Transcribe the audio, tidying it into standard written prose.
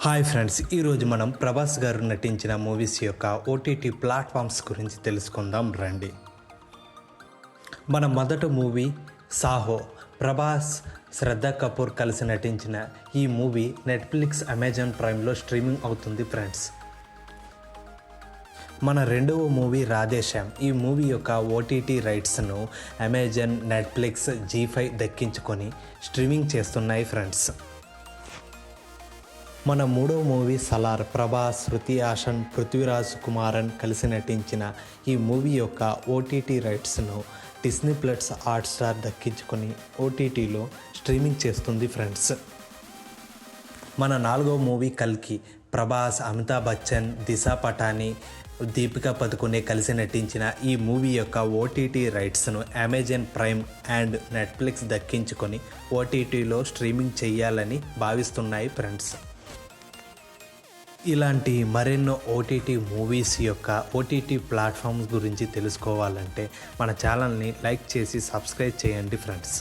Hi friends, ఈరోజు మనం ప్రభాస్ గారు నటించిన మూవీస్ యొక్క ఓటీటీ ప్లాట్ఫామ్స్ గురించి తెలుసుకుందాం రండి. మన మొదటి మూవీ సాహో. ప్రభాస్, శ్రద్ధా కపూర్ కలిసి నటించిన ఈ మూవీ నెట్ఫ్లిక్స్, అమెజాన్ ప్రైమ్లో స్ట్రీమింగ్ అవుతుంది ఫ్రెండ్స్. మన రెండవ మూవీ రాధేశ్యామ్. ఈ మూవీ యొక్క ఓటీటీ రైట్స్ను అమెజాన్, నెట్ఫ్లిక్స్, జీ5 దక్కించుకొని స్ట్రీమింగ్ చేస్తున్నాయి ఫ్రెండ్స్. మన మూడవ మూవీ సలార్. ప్రభాస్, శృతి హాసన్, పృథ్వీరాజ్ కుమారన్ కలిసి నటించిన ఈ మూవీ యొక్క ఓటీటీ రైట్స్ను డిస్నీ ప్లస్ హాట్స్టార్ దక్కించుకొని ఓటీటీలో స్ట్రీమింగ్ చేస్తుంది ఫ్రెండ్స్. మన నాలుగవ మూవీ కల్కి. ప్రభాస్, అమితాబ్ బచ్చన్, దిశా పటాని, దీపికా పదుకొనే కలిసి నటించిన ఈ మూవీ యొక్క ఓటీటీ రైట్స్ను అమెజాన్ ప్రైమ్ అండ్ నెట్ఫ్లిక్స్ దక్కించుకొని ఓటీటీలో స్ట్రీమింగ్ చేయాలని భావిస్తున్నాయి ఫ్రెండ్స్. ఇలాంటి మరెన్నో ఓటీటీ మూవీస్ యొక్క ఓటీటీ ప్లాట్ఫామ్స్ గురించి తెలుసుకోవాలంటే మన ఛానల్ని లైక్ చేసి సబ్స్క్రైబ్ చేయండి ఫ్రెండ్స్.